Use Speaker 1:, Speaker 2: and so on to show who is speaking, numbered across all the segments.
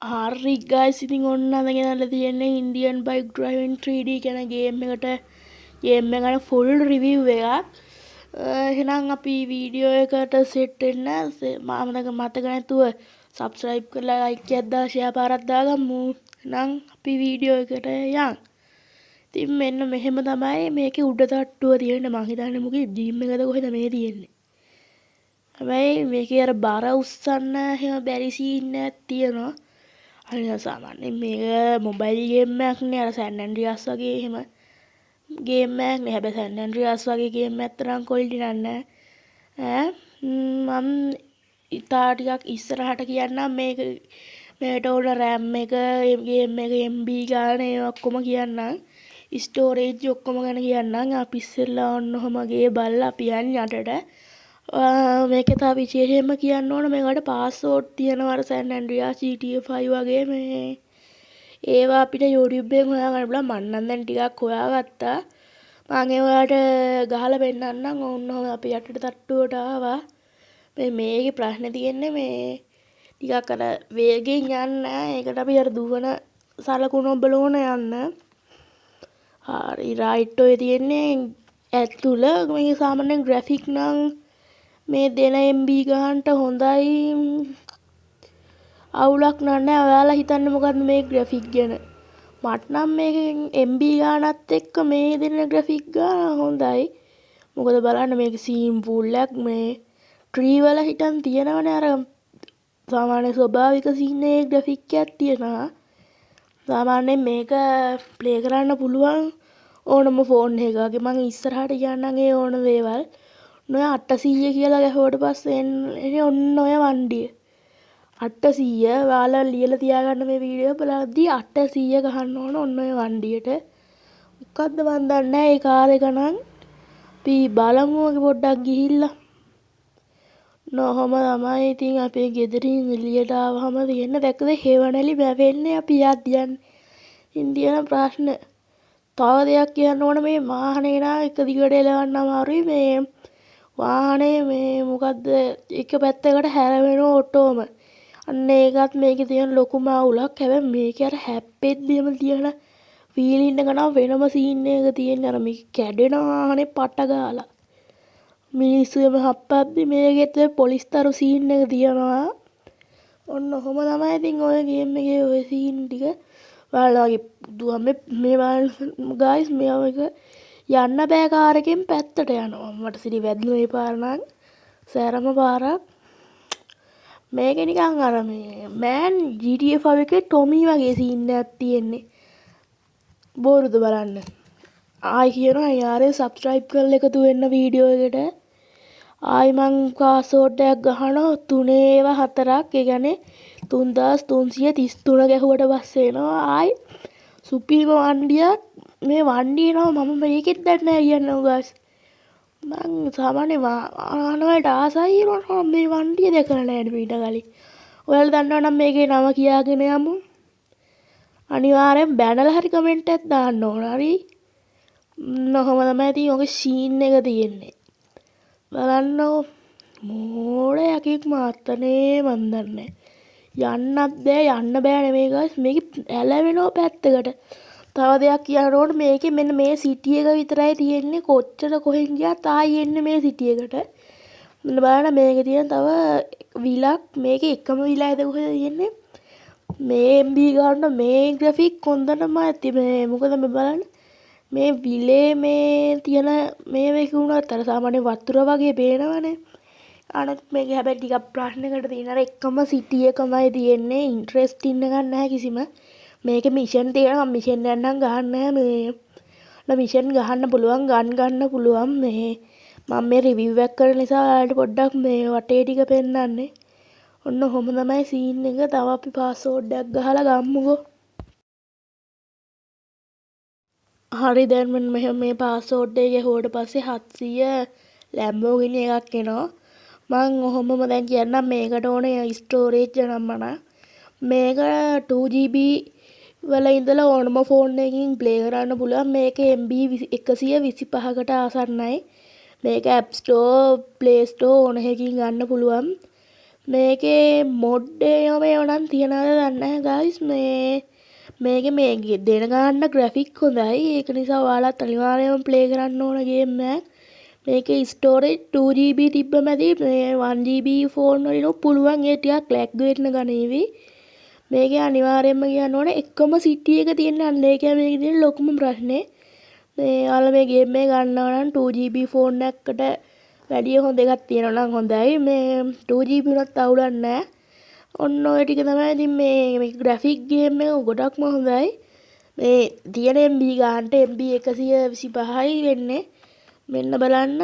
Speaker 1: හරි ගයිස් ඉතින් ඔන්න අද ගෙනල්ලා තියෙන්නේ Indian Bike Driving 3D කියන ගේම් එකට ෆුල් රිවිව් එකක්. එහෙනම් අපි වීඩියෝ එකට සෙට් වෙන්න මතක නැතුව subscribe කරලා like එකක් දාලා share පාරක් දාගමු. එහෙනම් අපි වීඩියෝ එකට යන්. ඉතින් මෙන්න මෙහෙම තමයි මේකේ උඩ තට්ටුව තියෙන්නේ. මං හිතන්නේ මොකද ජිම් එකද කොහෙද මේ තියෙන්නේ. හැබැයි මේකේ අර බර උස්සන්න එහෙම බැරි සීන් එකක් තියෙනවා. අනිත් සාමාන්‍යයෙන් මේක මොබයිල් ගේම් එකක් නේ අර සෑන් ඇන්ඩ්‍රියාස් වගේ එහෙම ගේම් එකක් නේ. හැබැයි සෑන් ඇන්ඩ්‍රියාස් වගේ ගේම් එකක් තරම් ක්වොලිටි නෑ ඈ. මම ඉතා ටිකක් ඉස්සරහට කියන්නම් මේකට ඕන RAM එක ගේම් එක MB ගාන ඒ ඔක්කොම කියන්නම්. ස්ටෝරේජ් ඔක්කොම ගැන කියන්නම්. අපි ඉස්සෙල්ලා ඔන්න ඔහමගේ බලලා අපි යන්නේ යටට. මේක තව විශේෂයෙන්ම කියන්න ඕන මේකට පාස්වෝඩ් තියෙනවා අර සෑන් ඇන්ඩ්‍රියාස් GTA 5 වගේ මේ ඒවා අපිට YouTube එකෙන් හොයාගන්න පුළුවන්. මම නම් දැන් ටිකක් හොයාගත්තා. මම ඒ ඔයාලට ගහලා පෙන්නන්නම්. ඕන්න අපි යටට තට්ටුවට ආවා. මේකේ ප්‍රශ්නේ තියෙන්නේ මේ ටිකක් අර වේගෙන් යන්න. ඒකට අපි අර දුවන සලකුණ ඔබලා ඕන යන්න. හරි රයිට් ඔය තියෙන්නේ ඇතුළ මේ සාමාන්‍යයෙන් ග්‍රැෆික් නම් මේ දෙන MB ගානට හොඳයි. අවුලක් නැහැ. ඔයාලා හිතන්නේ මොකද්ද මේ ග්‍රැෆික් ගැන? මට නම් මේකෙන් MB ගානත් එක්ක මේ දෙන ග්‍රැෆික් ගාන හොඳයි. මොකද බලන්න මේක සීන් ෆුල් එකක් මේ ට්‍රී වල හිටන් තියෙනවනේ අර සාමාන්‍ය ස්වභාවික සීන් එකේ ග්‍රැෆික් එකක් තියෙනවා. සාමාන්‍යයෙන් මේක ප්ලේ කරන්න පුළුවන් ඕනම ෆෝන් එකක. මම ඉස්සරහට කියන්නම් ඒ ඕන දේවල්. ඔය 800 කියලා ගැහුවට පස්සේ එන්නේ ඔන්න ඔය වණ්ඩිය. 800 ඔයාලා ලියලා තියාගන්න මේ වීඩියෝ බලද්දී 800 ගහන්න ඕන ඔන්න ඔය වණ්ඩියට. මොකද්ද මන් දන්නේ නැහැ ඒ කාර් එක නම්. අපි බලමු පොඩ්ඩක් ගිහිල්ලා. නොහොම තමයි ඉතින් අපේ ගෙදරින් එළියට ආවම තියෙන දැක්කද හේවණලි වැවෙන්නේ අපි යද්දී ඉන්දියන ප්‍රශ්න. තව දෙයක් කියන්න ඕන මේ වාහනේ නා එක දිගට එලවන්න අමාරුයි මේ වාහනේ මේ මොකද්ද එක පැත්තකට හැරවෙන ඔටෝම. අන්න ඒකත් මේකේ තියෙන ලොකුම අවුලක්. හැබැයි මේකේ අර හැප්පෙද්දිම තියෙන ෆීලින් එක නම් වෙනම සීන් එකක තියෙන අර මේක කැඩෙන වාහනේ පට ගාලා. මිනිස්සුම හප්පද්දි මේකෙත් පොලිස්තරු සීන් එක තියෙනවා. ඔන්න ඔහොම තමයි ඉතින් ඔය ගේම් එකේ ඔය සීන් ටික. ඔයාලගේ දුවම මේ බලන්න ගයිස් මේක යන්න බෑ කාර් එකෙන් පැත්තට යනවා. මට සිරි වැදුනේ මේ පාර නම් සෑරම පාරක්. මේක නිකන් අර මේ මෑන් GTA 5 එකේ ටොමි වගේ සීන් එකක් තියෙන්නේ. බෝරුද බලන්න. ආයි කියනවා යාරේ subscribe කරලා එකතු වෙන්න වීඩියෝ එකට. ආයි මං පාස්වර්ඩ් එකක් ගහනවා 3/4ක්. ඒ කියන්නේ 3333 ගැහුවට පස්සේ එනවා ආයි සුපිරිම වණ්ඩියක්. මේ වණ්ඩිය නම මම මේකෙත් දන්නේ නැහැ කියන්නකො ගාස්. මං සාමාන්‍ය වාහන වලට ආසයි මේ වණ්ඩිය දැකලා නැහැ ඊට කලින්. ඔයාලා දන්නවා නම් මේකේ නම කියාගෙන යමු. අනිවාර්යෙන් බැනලා හරි කමෙන්ට් එකක් දාන්න ඕන. හරි. නොහොම තමයි ඉතින් ඔගේ සීන් එක තියෙන්නේ. බලන්නකො මෝඩයකෙක් මාත්තනේ මන් දන්නේ. යන්නත් බෑ නෙමෙයි ගාස්. මේක ඇලවෙනව පැත්තකට. තව දෙයක් කියන්න ඕන මේකේ මෙන්න මේ සිටි එක විතරයි තියෙන්නේ. කොච්චර කොහෙන් ගියත් ආයි එන්නේ මේ සිටි එකට. මෙන්න බලන්න මේකේ තියෙන තව විලක් මේකේ එකම විලයිද කොහෙද තියෙන්නේ? මේ MB ගන්න මේ ග්‍රැෆික් හොඳටම ඇති මේ මොකද මේ බලන්න මේ විලේ මේ තියෙන මේ වේකුණත් අර සාමාන්‍ය වතුර වගේ පේනවනේ. අනිත් මේක හැබැයි ටිකක් ප්‍රශ්නයකට තියෙන අර එකම සිටි එකමයි තියෙන්නේ. ඉන්ටරෙස්ටිං එකක් නැහැ කිසිම. මේකේ මිෂන් තියෙනවා. මිෂන් එක නම් ගහන්න නැහැ මේ මිෂන් ගහන්න පුළුවන් ගන්න පුළුවන් මේ මම මේ රිවිව් එකක් කරන නිසා ඔයාලට පොඩ්ඩක් මේ වටේ ටික පෙන්නන්නේ. ඔන්න ඔහොම තමයි සීන් එක. තව අපි පාස්වර්ඩ් එකක් ගහලා ගමුකෝ. හරි දැන් මෙහෙම මේ පාස්වර්ඩ් එක ගැහුවට පස්සේ 700 Lamborghini එකක් එනවා. මං ඔහොමම දැන් කියන්නම් මේකට ඕනේ ස්ටෝරේජ් නම්මන. මේක 2GB වල ඉඳලා ඕනම ෆෝන් එකකින් ප්ලේ කරන්න පුළුවන්. මේකේ MB 125කට ආසන්නයි. මේක App Store, Play Store ඕන එකකින් ගන්න පුළුවන්. මේකේ මොඩ් ඒවා නම් තියනවද දන්නේ නැහැ guys. මේකේ මේ දෙන ගන්න ග්‍රැෆික් හොඳයි. ඒක නිසා ඔයාලත් අනිවාර්යයෙන්ම ප්ලේ කරන්න ඕන ගේම් එකක්. මේකේ ස්ටෝරේජ් 2GB තිබ්බම ඇති. මේ 1GB ෆෝන් වලින් පුළුවන් ඒ ටිකක් ලැග් වෙන්න ගනීවි. මේකේ අනිවාර්යයෙන්ම කියන්න ඕනේ එකම සිටි එක තියෙන අන්න ඒකයි මේකේ තියෙන ලොකුම ප්‍රශ්නේ. මේ ඔයාලා මේ ගේම් එක ගන්නවා නම් 2GB ෆෝන් එකකට වැඩිය හොඳ එකක් තියෙනවා නම් හොඳයි. මේ 2GB උනත් අවුලක් නැහැ. ඔන්න ඔය ටික තමයි ඉතින් මේ ග්‍රැෆික් ගේම් එක ගොඩක්ම හොඳයි. මේ තියෙන MB ගන්නට MB 125යි වෙන්නේ. මෙන්න බලන්න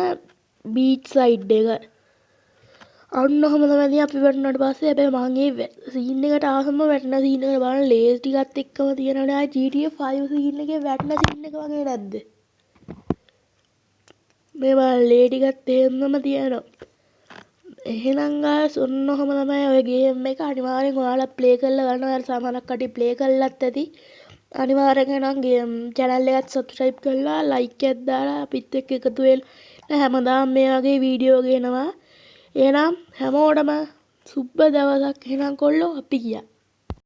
Speaker 1: බීච් සයිඩ් එක. අන්න ඔහම තමයි අපි වැටුණාට පස්සේ හැබැයි මම ඒ සීන් එකට ආවම වැටෙන සීන් එක බලන්න ලේස් ටිකත් එක්කම තියෙනවනේ ආ GTA 5 සීන් එකේ වැටෙන සීන් එක වගේ නැද්ද? මේ බලන්න ලේ ටිකත් එහෙමම තියෙනවා. එහෙනම් guys ඔන්න ඔහම තමයි ඔය ගේම් එක අනිවාර්යෙන් ඔයාලා ප්ලේ කරලා ගන්න. ඔයාලා සමහරක් කටි ප්ලේ කරලත් ඇති. අනිවාර්යෙන් නම් ගේම් channel එකත් subscribe කරලා like එකක් දාලා අපිත් එක්ක එකතු වෙලා හැමදාම මේ වගේ වීඩියෝ ගේනවා. එහෙනම් හැමෝටම සුබ දවසක්. එහෙනම් කොල්ලෝ අපි ගියා.